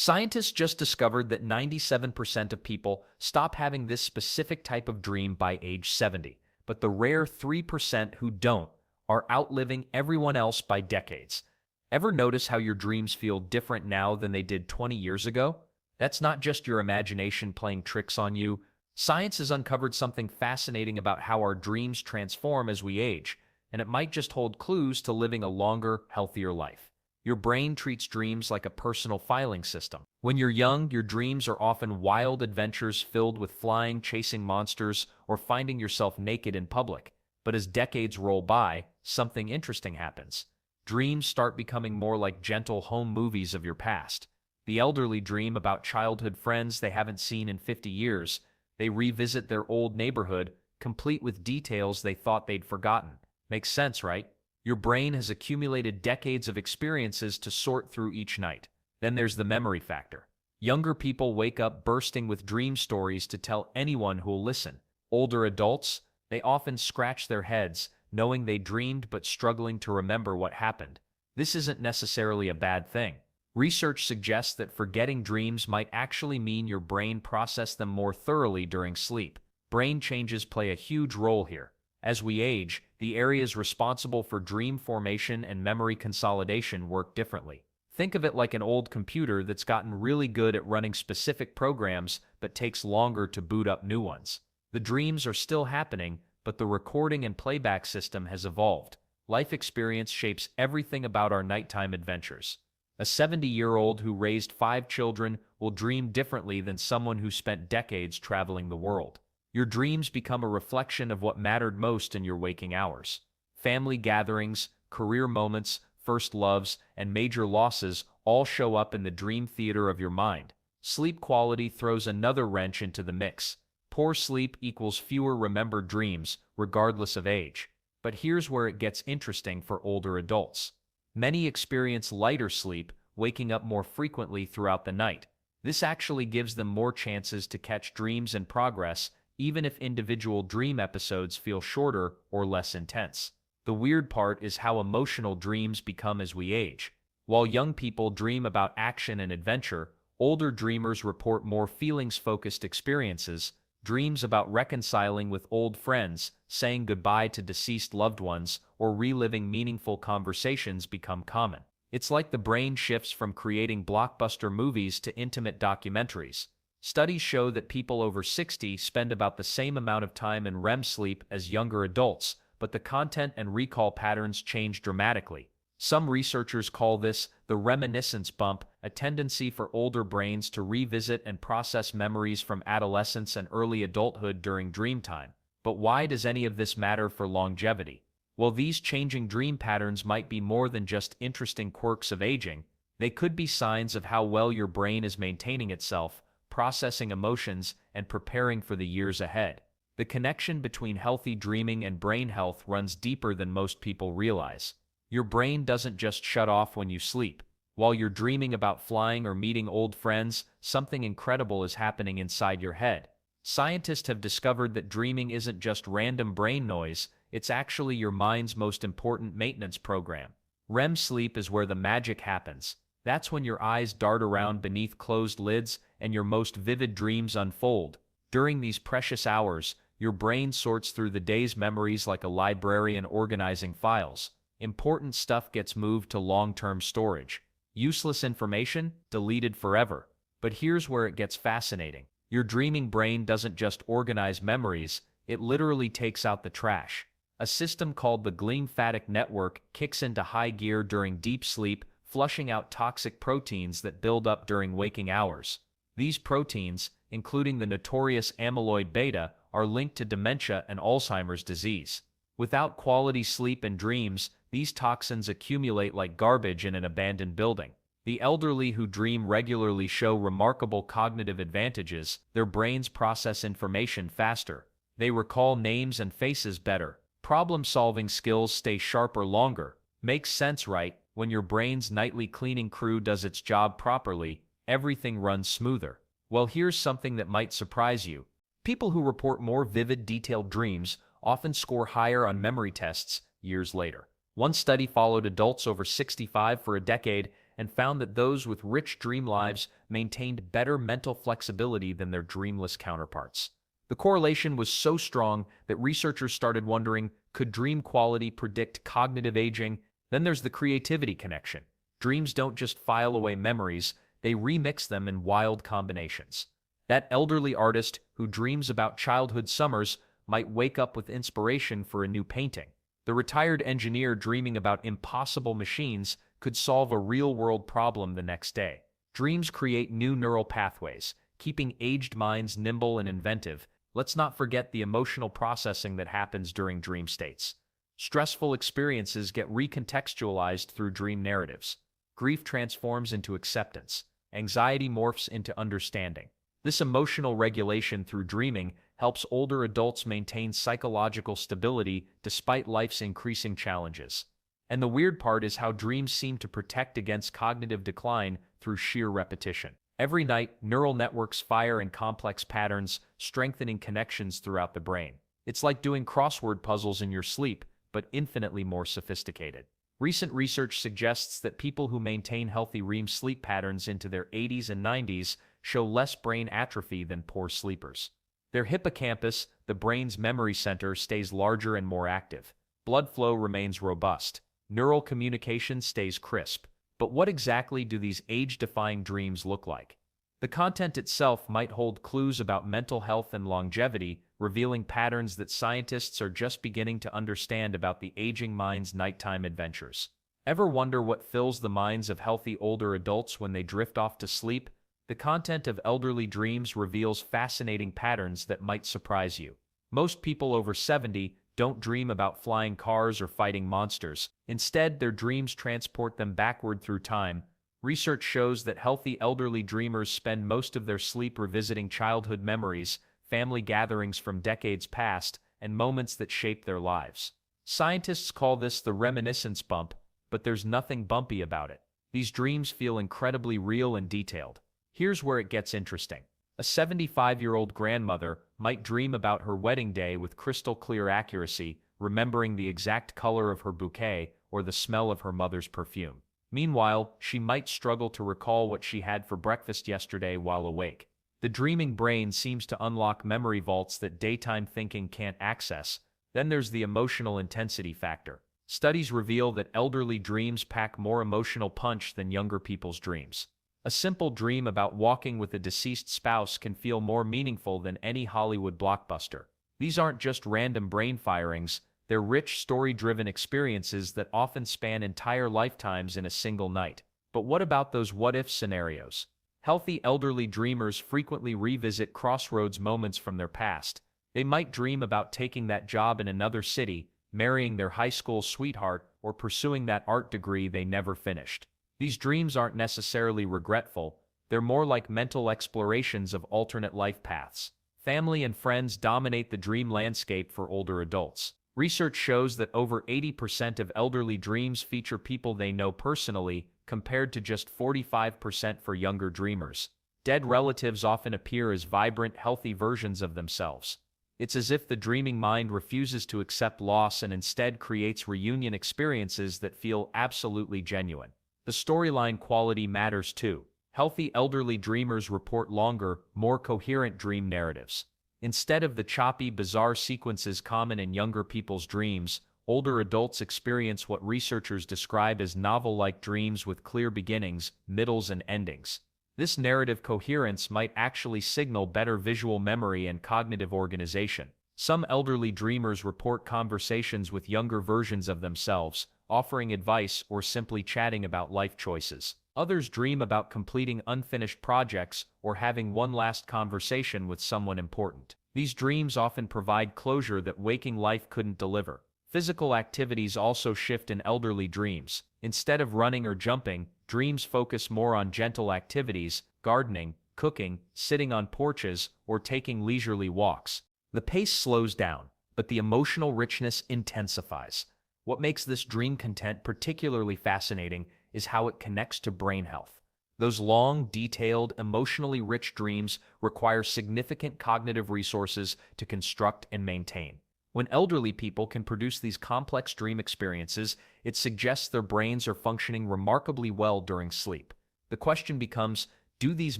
Scientists just discovered that 97% of people stop having this specific type of dream by age 70, but the rare 3% who don't are outliving everyone else by decades. Ever notice how your dreams feel different now than they did 20 years ago? That's not just your imagination playing tricks on you. Science has uncovered something fascinating about how our dreams transform as we age, and it might just hold clues to living a longer, healthier life. Your brain treats dreams like a personal filing system. When you're young, your dreams are often wild adventures filled with flying, chasing monsters, or finding yourself naked in public. But as decades roll by, something interesting happens. Dreams start becoming more like gentle home movies of your past. The elderly dream about childhood friends they haven't seen in 50 years. They revisit their old neighborhood, complete with details they thought they'd forgotten. Makes sense, right? Your brain has accumulated decades of experiences to sort through each night. Then there's the memory factor. Younger people wake up bursting with dream stories to tell anyone who'll listen. Older adults, they often scratch their heads, knowing they dreamed but struggling to remember what happened. This isn't necessarily a bad thing. Research suggests that forgetting dreams might actually mean your brain processed them more thoroughly during sleep. Brain changes play a huge role here. As we age, the areas responsible for dream formation and memory consolidation work differently. Think of it like an old computer that's gotten really good at running specific programs but takes longer to boot up new ones. The dreams are still happening, but the recording and playback system has evolved. Life experience shapes everything about our nighttime adventures. A 70-year-old who raised 5 children will dream differently than someone who spent decades traveling the world. Your dreams become a reflection of what mattered most in your waking hours. Family gatherings, career moments, first loves, and major losses all show up in the dream theater of your mind. Sleep quality throws another wrench into the mix. Poor sleep equals fewer remembered dreams, regardless of age. But here's where it gets interesting for older adults. Many experience lighter sleep, waking up more frequently throughout the night. This actually gives them more chances to catch dreams in progress, even if individual dream episodes feel shorter or less intense. The weird part is how emotional dreams become as we age. While young people dream about action and adventure, older dreamers report more feelings-focused experiences. Dreams about reconciling with old friends, saying goodbye to deceased loved ones, or reliving meaningful conversations become common. It's like the brain shifts from creating blockbuster movies to intimate documentaries. Studies show that people over 60 spend about the same amount of time in REM sleep as younger adults, but the content and recall patterns change dramatically. Some researchers call this the reminiscence bump, a tendency for older brains to revisit and process memories from adolescence and early adulthood during dream time. But why does any of this matter for longevity? Well, these changing dream patterns might be more than just interesting quirks of aging. They could be signs of how well your brain is maintaining itself, processing emotions, and preparing for the years ahead. The connection between healthy dreaming and brain health runs deeper than most people realize. Your brain doesn't just shut off when you sleep. While you're dreaming about flying or meeting old friends, something incredible is happening inside your head. Scientists have discovered that dreaming isn't just random brain noise, it's actually your mind's most important maintenance program. REM sleep is where the magic happens. That's when your eyes dart around beneath closed lids and your most vivid dreams unfold. During these precious hours, your brain sorts through the day's memories like a librarian organizing files. Important stuff gets moved to long-term storage. Useless information, deleted forever. But here's where it gets fascinating. Your dreaming brain doesn't just organize memories, it literally takes out the trash. A system called the glymphatic network kicks into high gear during deep sleep, flushing out toxic proteins that build up during waking hours. These proteins, including the notorious amyloid beta, are linked to dementia and Alzheimer's disease. Without quality sleep and dreams, these toxins accumulate like garbage in an abandoned building. The elderly who dream regularly show remarkable cognitive advantages. Their brains process information faster. They recall names and faces better. Problem-solving skills stay sharper longer. Makes sense, right? When your brain's nightly cleaning crew does its job properly, everything runs smoother. Well, here's something that might surprise you. People who report more vivid, detailed dreams often score higher on memory tests years later. One study followed adults over 65 for a decade and found that those with rich dream lives maintained better mental flexibility than their dreamless counterparts. The correlation was so strong that researchers started wondering, could dream quality predict cognitive aging? Then there's the creativity connection. Dreams don't just file away memories, they remix them in wild combinations. That elderly artist who dreams about childhood summers might wake up with inspiration for a new painting. The retired engineer dreaming about impossible machines could solve a real-world problem the next day. Dreams create new neural pathways, keeping aged minds nimble and inventive. Let's not forget the emotional processing that happens during dream states. Stressful experiences get recontextualized through dream narratives. Grief transforms into acceptance. Anxiety morphs into understanding. This emotional regulation through dreaming helps older adults maintain psychological stability despite life's increasing challenges. And the weird part is how dreams seem to protect against cognitive decline through sheer repetition. Every night, neural networks fire in complex patterns, strengthening connections throughout the brain. It's like doing crossword puzzles in your sleep, but infinitely more sophisticated. Recent research suggests that people who maintain healthy REM sleep patterns into their 80s and 90s show less brain atrophy than poor sleepers. Their hippocampus, the brain's memory center, stays larger and more active. Blood flow remains robust. Neural communication stays crisp. But what exactly do these age-defying dreams look like? The content itself might hold clues about mental health and longevity, revealing patterns that scientists are just beginning to understand about the aging mind's nighttime adventures. Ever wonder what fills the minds of healthy older adults when they drift off to sleep? The content of elderly dreams reveals fascinating patterns that might surprise you. Most people over 70 don't dream about flying cars or fighting monsters. Instead, their dreams transport them backward through time. Research shows that healthy elderly dreamers spend most of their sleep revisiting childhood memories, family gatherings from decades past, and moments that shaped their lives. Scientists call this the reminiscence bump, but there's nothing bumpy about it. These dreams feel incredibly real and detailed. Here's where it gets interesting. A 75-year-old grandmother might dream about her wedding day with crystal-clear accuracy, remembering the exact color of her bouquet or the smell of her mother's perfume. Meanwhile, she might struggle to recall what she had for breakfast yesterday while awake. The dreaming brain seems to unlock memory vaults that daytime thinking can't access. Then there's the emotional intensity factor. Studies reveal that elderly dreams pack more emotional punch than younger people's dreams. A simple dream about walking with a deceased spouse can feel more meaningful than any Hollywood blockbuster. These aren't just random brain firings, they're rich, story-driven experiences that often span entire lifetimes in a single night. But what about those what-if scenarios? Healthy elderly dreamers frequently revisit crossroads moments from their past. They might dream about taking that job in another city, marrying their high school sweetheart, or pursuing that art degree they never finished. These dreams aren't necessarily regretful, they're more like mental explorations of alternate life paths. Family and friends dominate the dream landscape for older adults. Research shows that over 80% of elderly dreams feature people they know personally, compared to just 45% for younger dreamers. Dead relatives often appear as vibrant, healthy versions of themselves. It's as if the dreaming mind refuses to accept loss and instead creates reunion experiences that feel absolutely genuine. The storyline quality matters too. Healthy elderly dreamers report longer, more coherent dream narratives. Instead of the choppy, bizarre sequences common in younger people's dreams, older adults experience what researchers describe as novel-like dreams with clear beginnings, middles, and endings. This narrative coherence might actually signal better visual memory and cognitive organization. Some elderly dreamers report conversations with younger versions of themselves, offering advice or simply chatting about life choices. Others dream about completing unfinished projects or having one last conversation with someone important. These dreams often provide closure that waking life couldn't deliver. Physical activities also shift in elderly dreams. Instead of running or jumping, dreams focus more on gentle activities, gardening, cooking, sitting on porches, or taking leisurely walks. The pace slows down, but the emotional richness intensifies. What makes this dream content particularly fascinating is how it connects to brain health. Those long, detailed, emotionally rich dreams require significant cognitive resources to construct and maintain. When elderly people can produce these complex dream experiences, it suggests their brains are functioning remarkably well during sleep. The question becomes, do these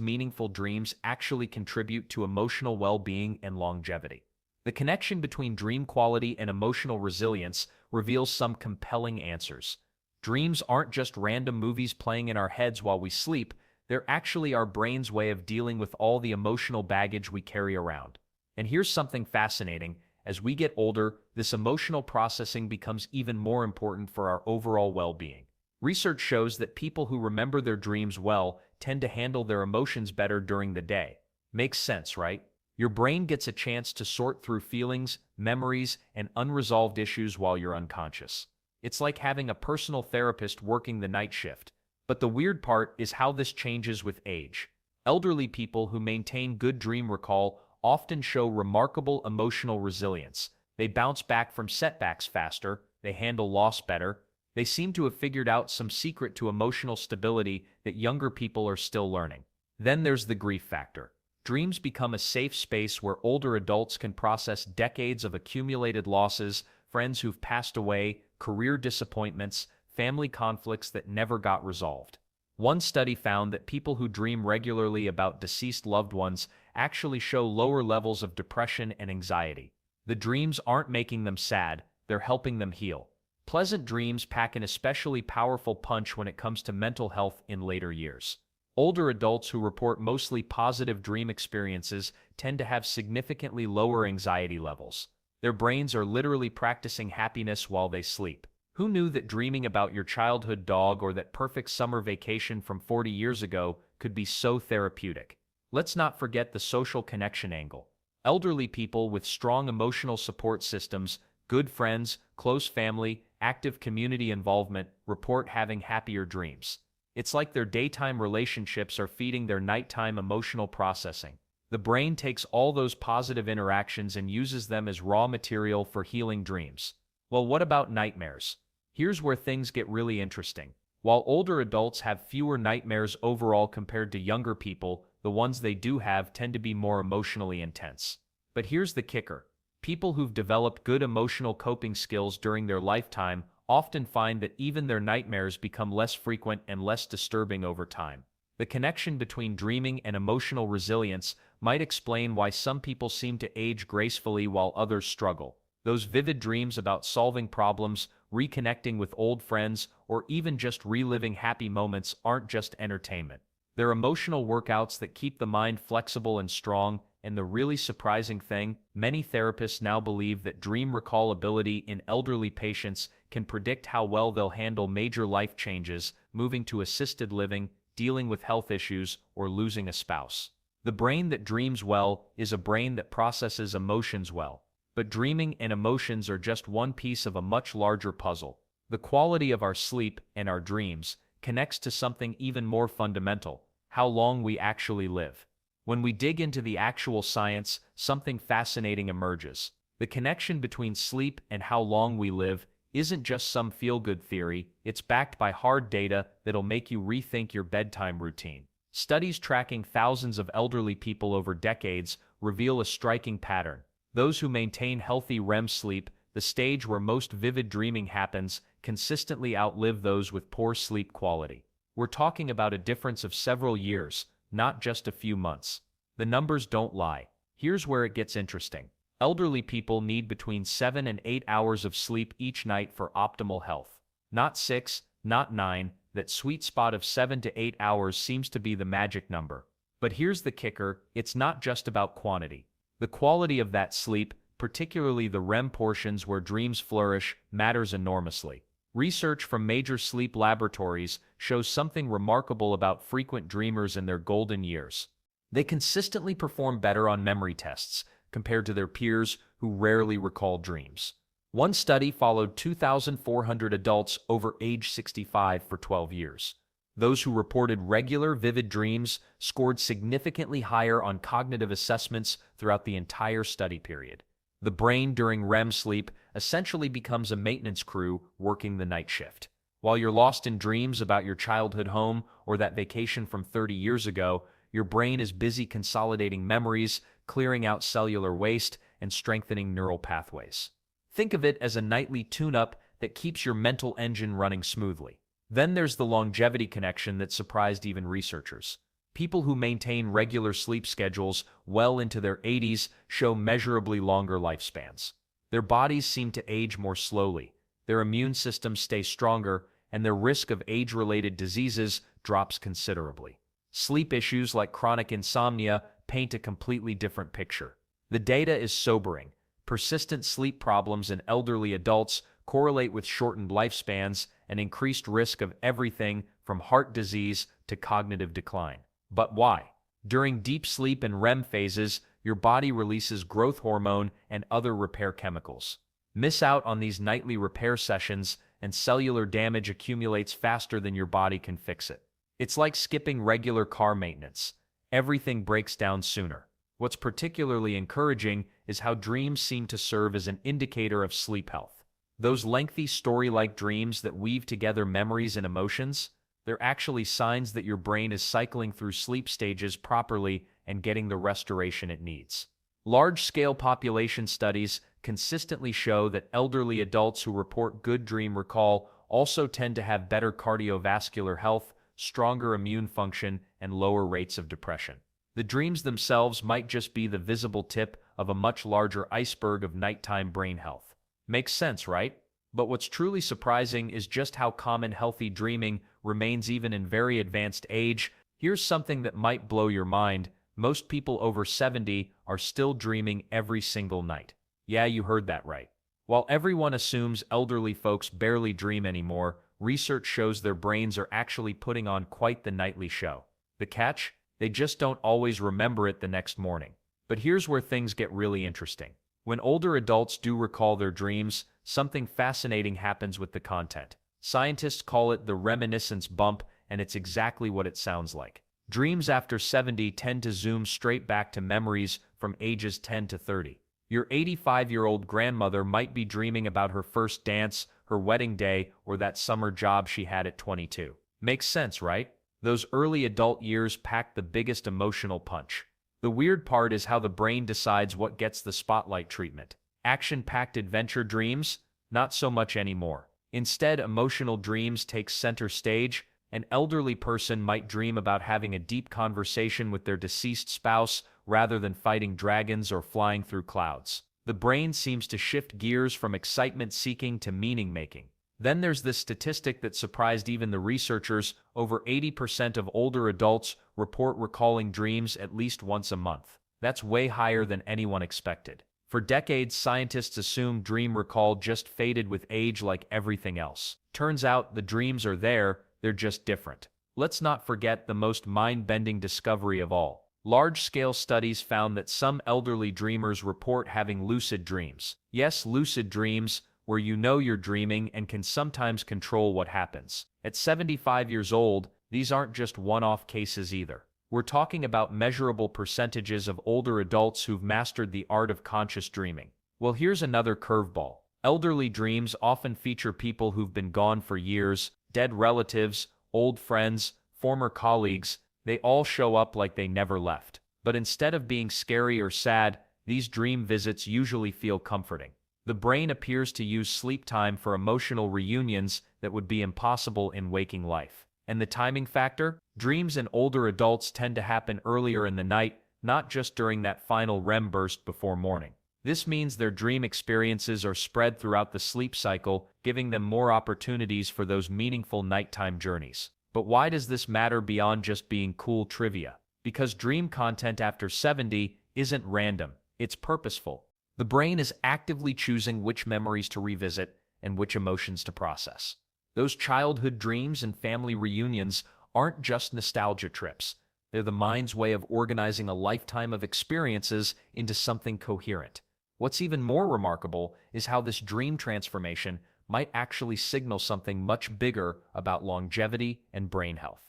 meaningful dreams actually contribute to emotional well-being and longevity? The connection between dream quality and emotional resilience reveals some compelling answers. Dreams aren't just random movies playing in our heads while we sleep, they're actually our brain's way of dealing with all the emotional baggage we carry around. And here's something fascinating. As we get older, this emotional processing becomes even more important for our overall well-being. Research shows that people who remember their dreams well tend to handle their emotions better during the day. Makes sense, right? Your brain gets a chance to sort through feelings, memories, and unresolved issues while you're unconscious. It's like having a personal therapist working the night shift. But the weird part is how this changes with age. Elderly people who maintain good dream recall often show remarkable emotional resilience. They bounce back from setbacks faster, they handle loss better. They seem to have figured out some secret to emotional stability that younger people are still learning. Then there's the grief factor. Dreams become a safe space where older adults can process decades of accumulated losses, friends who've passed away, career disappointments, family conflicts that never got resolved. One study found that people who dream regularly about deceased loved ones actually show lower levels of depression and anxiety. The dreams aren't making them sad, they're helping them heal. Pleasant dreams pack an especially powerful punch when it comes to mental health in later years. Older adults who report mostly positive dream experiences tend to have significantly lower anxiety levels. Their brains are literally practicing happiness while they sleep. Who knew that dreaming about your childhood dog or that perfect summer vacation from 40 years ago could be so therapeutic? Let's not forget the social connection angle. Elderly people with strong emotional support systems, good friends, close family, active community involvement report having happier dreams. It's like their daytime relationships are feeding their nighttime emotional processing. The brain takes all those positive interactions and uses them as raw material for healing dreams. Well, what about nightmares? Here's where things get really interesting. While older adults have fewer nightmares overall compared to younger people, the ones they do have tend to be more emotionally intense. But here's the kicker. People who've developed good emotional coping skills during their lifetime often find that even their nightmares become less frequent and less disturbing over time. The connection between dreaming and emotional resilience might explain why some people seem to age gracefully while others struggle. Those vivid dreams about solving problems, reconnecting with old friends, or even just reliving happy moments aren't just entertainment. They're emotional workouts that keep the mind flexible and strong, and the really surprising thing, many therapists now believe that dream recall ability in elderly patients can predict how well they'll handle major life changes, moving to assisted living, dealing with health issues, or losing a spouse. The brain that dreams well is a brain that processes emotions well. But dreaming and emotions are just one piece of a much larger puzzle. The quality of our sleep and our dreams connects to something even more fundamental: how long we actually live. When we dig into the actual science, something fascinating emerges. The connection between sleep and how long we live isn't just some feel-good theory, it's backed by hard data that'll make you rethink your bedtime routine. Studies tracking thousands of elderly people over decades reveal a striking pattern. Those who maintain healthy REM sleep, the stage where most vivid dreaming happens, consistently outlive those with poor sleep quality. We're talking about a difference of several years, not just a few months. The numbers don't lie. Here's where it gets interesting. Elderly people need between 7 and 8 hours of sleep each night for optimal health. Not 6, not 9, that sweet spot of 7 to 8 hours seems to be the magic number. But here's the kicker, it's not just about quantity. The quality of that sleep, particularly the REM portions where dreams flourish, matters enormously. Research from major sleep laboratories shows something remarkable about frequent dreamers in their golden years. They consistently perform better on memory tests compared to their peers who rarely recall dreams. One study followed 2,400 adults over age 65 for 12 years. Those who reported regular, vivid dreams scored significantly higher on cognitive assessments throughout the entire study period. The brain during REM sleep essentially becomes a maintenance crew working the night shift. While you're lost in dreams about your childhood home or that vacation from 30 years ago, your brain is busy consolidating memories, clearing out cellular waste, and strengthening neural pathways. Think of it as a nightly tune-up that keeps your mental engine running smoothly. Then there's the longevity connection that surprised even researchers. People who maintain regular sleep schedules well into their 80s show measurably longer lifespans. Their bodies seem to age more slowly, their immune systems stay stronger, and their risk of age-related diseases drops considerably. Sleep issues like chronic insomnia paint a completely different picture. The data is sobering. Persistent sleep problems in elderly adults correlate with shortened lifespans and increased risk of everything from heart disease to cognitive decline. But why? During deep sleep and REM phases, your body releases growth hormone and other repair chemicals. Miss out on these nightly repair sessions, and cellular damage accumulates faster than your body can fix it. It's like skipping regular car maintenance. Everything breaks down sooner. What's particularly encouraging is how dreams seem to serve as an indicator of sleep health. Those lengthy story-like dreams that weave together memories and emotions, they're actually signs that your brain is cycling through sleep stages properly and getting the restoration it needs. Large-scale population studies consistently show that elderly adults who report good dream recall also tend to have better cardiovascular health, stronger immune function, and lower rates of depression. The dreams themselves might just be the visible tip of a much larger iceberg of nighttime brain health. Makes sense, right? But what's truly surprising is just how common healthy dreaming remains even in very advanced age. Here's something that might blow your mind. Most people over 70 are still dreaming every single night. Yeah, you heard that right. While everyone assumes elderly folks barely dream anymore, research shows their brains are actually putting on quite the nightly show. The catch? They just don't always remember it the next morning. But here's where things get really interesting. When older adults do recall their dreams, something fascinating happens with the content. Scientists call it the reminiscence bump, and it's exactly what it sounds like. Dreams after 70 tend to zoom straight back to memories from ages 10 to 30. Your 85-year-old grandmother might be dreaming about her first dance, her wedding day, or that summer job she had at 22. Makes sense, right? Those early adult years pack the biggest emotional punch. The weird part is how the brain decides what gets the spotlight treatment. Action-packed adventure dreams? Not so much anymore. Instead, emotional dreams take center stage. An elderly person might dream about having a deep conversation with their deceased spouse rather than fighting dragons or flying through clouds. The brain seems to shift gears from excitement-seeking to meaning-making. Then there's this statistic that surprised even the researchers. Over 80% of older adults report recalling dreams at least once a month. That's way higher than anyone expected. For decades, scientists assumed dream recall just faded with age like everything else. Turns out the dreams are there, they're just different. Let's not forget the most mind-bending discovery of all. Large-scale studies found that some elderly dreamers report having lucid dreams. Yes, lucid dreams, where you know you're dreaming and can sometimes control what happens. At 75 years old, these aren't just one-off cases either. We're talking about measurable percentages of older adults who've mastered the art of conscious dreaming. Well, here's another curveball. Elderly dreams often feature people who've been gone for years, dead relatives, old friends, former colleagues. They all show up like they never left. But instead of being scary or sad, these dream visits usually feel comforting. The brain appears to use sleep time for emotional reunions that would be impossible in waking life. And the timing factor? Dreams in older adults tend to happen earlier in the night, not just during that final REM burst before morning. This means their dream experiences are spread throughout the sleep cycle, giving them more opportunities for those meaningful nighttime journeys. But why does this matter beyond just being cool trivia? Because dream content after 70 isn't random, it's purposeful. The brain is actively choosing which memories to revisit and which emotions to process. Those childhood dreams and family reunions aren't just nostalgia trips. They're the mind's way of organizing a lifetime of experiences into something coherent. What's even more remarkable is how this dream transformation might actually signal something much bigger about longevity and brain health.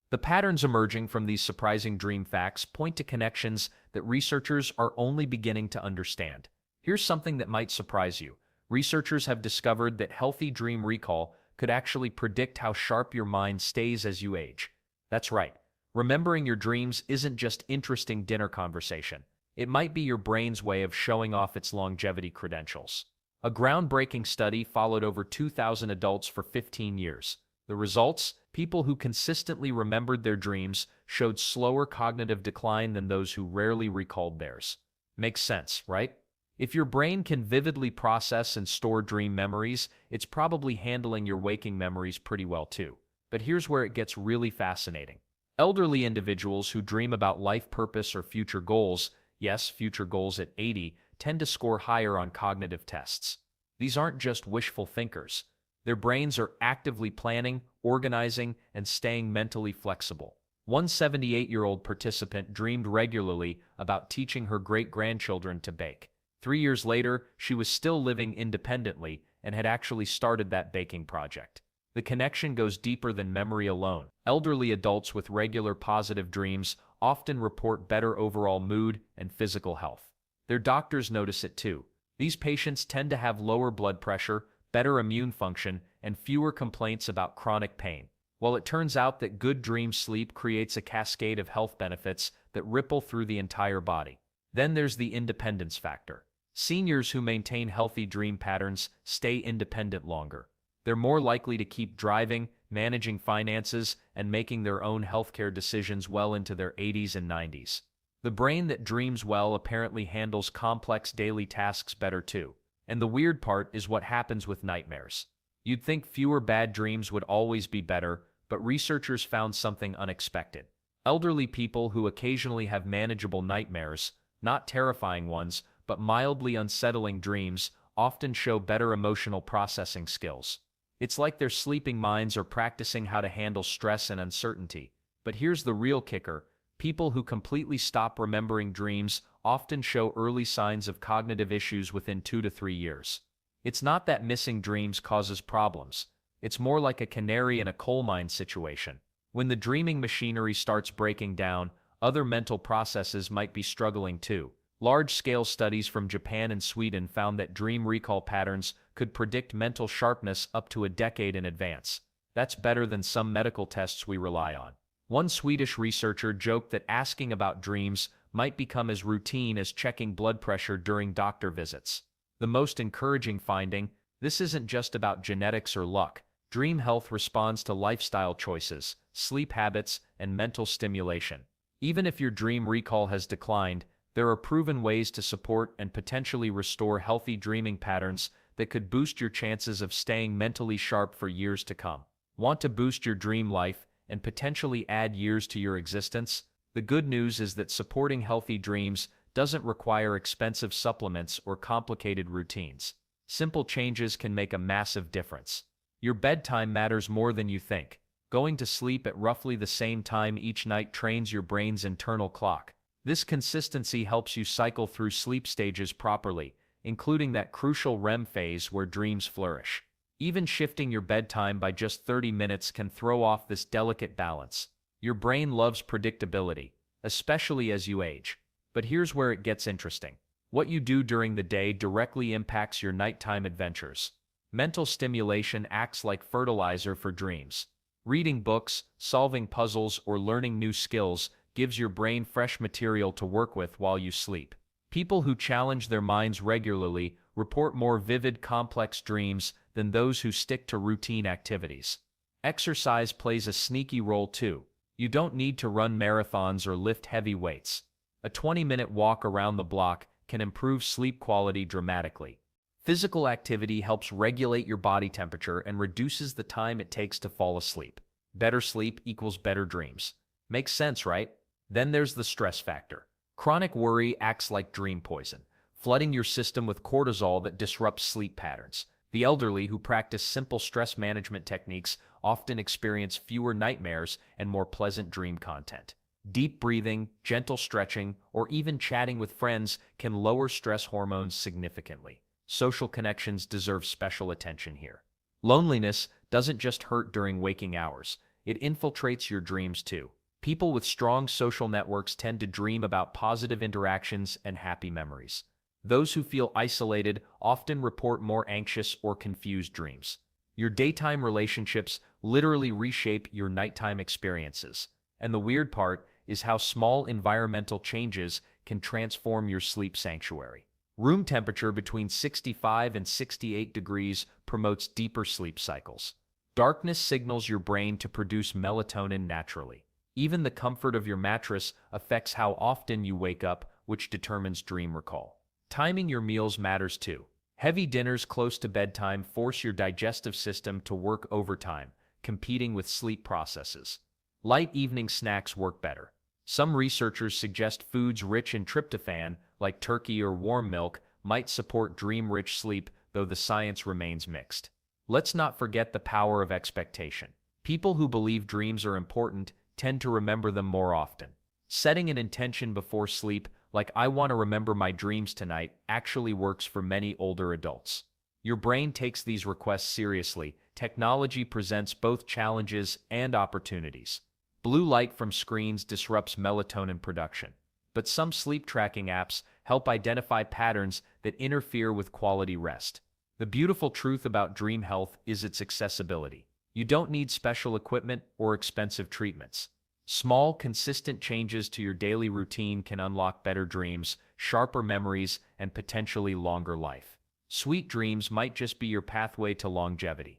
The patterns emerging from these surprising dream facts point to connections that researchers are only beginning to understand. Here's something that might surprise you. Researchers have discovered that healthy dream recall could actually predict how sharp your mind stays as you age. That's right. Remembering your dreams isn't just interesting dinner conversation. It might be your brain's way of showing off its longevity credentials. A groundbreaking study followed over 2,000 adults for 15 years. The results? People who consistently remembered their dreams showed slower cognitive decline than those who rarely recalled theirs. Makes sense, right? If your brain can vividly process and store dream memories, it's probably handling your waking memories pretty well too. But here's where it gets really fascinating. Elderly individuals who dream about life purpose or future goals, yes, future goals at 80, tend to score higher on cognitive tests. These aren't just wishful thinkers. Their brains are actively planning, organizing, and staying mentally flexible. One 78-year-old participant dreamed regularly about teaching her great-grandchildren to bake. 3 years later, she was still living independently and had actually started that baking project. The connection goes deeper than memory alone. Elderly adults with regular positive dreams often report better overall mood and physical health. Their doctors notice it too. These patients tend to have lower blood pressure, better immune function, and fewer complaints about chronic pain. Well, it turns out that good dream sleep creates a cascade of health benefits that ripple through the entire body. Then there's the independence factor. Seniors who maintain healthy dream patterns stay independent longer. They're more likely to keep driving, managing finances, and making their own healthcare decisions well into their 80s and 90s. The brain that dreams well apparently handles complex daily tasks better too. And the weird part is what happens with nightmares. You'd think fewer bad dreams would always be better, but researchers found something unexpected. Elderly people who occasionally have manageable nightmares, not terrifying ones, but mildly unsettling dreams, often show better emotional processing skills. It's like their sleeping minds are practicing how to handle stress and uncertainty. But here's the real kicker. People who completely stop remembering dreams often show early signs of cognitive issues within 2 to 3 years. It's not that missing dreams causes problems. It's more like a canary in a coal mine situation. When the dreaming machinery starts breaking down, other mental processes might be struggling too. Large-scale studies from Japan and Sweden found that dream recall patterns could predict mental sharpness up to a decade in advance. That's better than some medical tests we rely on. One Swedish researcher joked that asking about dreams might become as routine as checking blood pressure during doctor visits. The most encouraging finding: this isn't just about genetics or luck. Dream health responds to lifestyle choices, sleep habits, and mental stimulation. Even if your dream recall has declined, there are proven ways to support and potentially restore healthy dreaming patterns that could boost your chances of staying mentally sharp for years to come. Want to boost your dream life and potentially add years to your existence? The good news is that supporting healthy dreams doesn't require expensive supplements or complicated routines. Simple changes can make a massive difference. Your bedtime matters more than you think. Going to sleep at roughly the same time each night trains your brain's internal clock. This consistency helps you cycle through sleep stages properly, including that crucial REM phase where dreams flourish. Even shifting your bedtime by just 30 minutes can throw off this delicate balance. Your brain loves predictability, especially as you age. But here's where it gets interesting. What you do during the day directly impacts your nighttime adventures. Mental stimulation acts like fertilizer for dreams. Reading books, solving puzzles, or learning new skills gives your brain fresh material to work with while you sleep. People who challenge their minds regularly report more vivid, complex dreams than those who stick to routine activities. Exercise plays a sneaky role too. You don't need to run marathons or lift heavy weights. A 20-minute walk around the block can improve sleep quality dramatically. Physical activity helps regulate your body temperature and reduces the time it takes to fall asleep. Better sleep equals better dreams. Makes sense, right? Then there's the stress factor. Chronic worry acts like dream poison, flooding your system with cortisol that disrupts sleep patterns. The elderly who practice simple stress management techniques often experience fewer nightmares and more pleasant dream content. Deep breathing, gentle stretching, or even chatting with friends can lower stress hormones significantly. Social connections deserve special attention here. Loneliness doesn't just hurt during waking hours. It infiltrates your dreams too. People with strong social networks tend to dream about positive interactions and happy memories. Those who feel isolated often report more anxious or confused dreams. Your daytime relationships literally reshape your nighttime experiences. And the weird part is how small environmental changes can transform your sleep sanctuary. Room temperature between 65 and 68 degrees promotes deeper sleep cycles. Darkness signals your brain to produce melatonin naturally. Even the comfort of your mattress affects how often you wake up, which determines dream recall. Timing your meals matters too. Heavy dinners close to bedtime force your digestive system to work overtime, competing with sleep processes. Light evening snacks work better. Some researchers suggest foods rich in tryptophan, like turkey or warm milk, might support dream-rich sleep, though the science remains mixed. Let's not forget the power of expectation. People who believe dreams are important tend to remember them more often. Setting an intention before sleep, like "I want to remember my dreams tonight," actually works for many older adults. Your brain takes these requests seriously. Technology presents both challenges and opportunities. Blue light from screens disrupts melatonin production, but some sleep tracking apps help identify patterns that interfere with quality rest. The beautiful truth about dream health is its accessibility. You don't need special equipment or expensive treatments. Small, consistent changes to your daily routine can unlock better dreams, sharper memories, and potentially longer life. Sweet dreams might just be your pathway to longevity.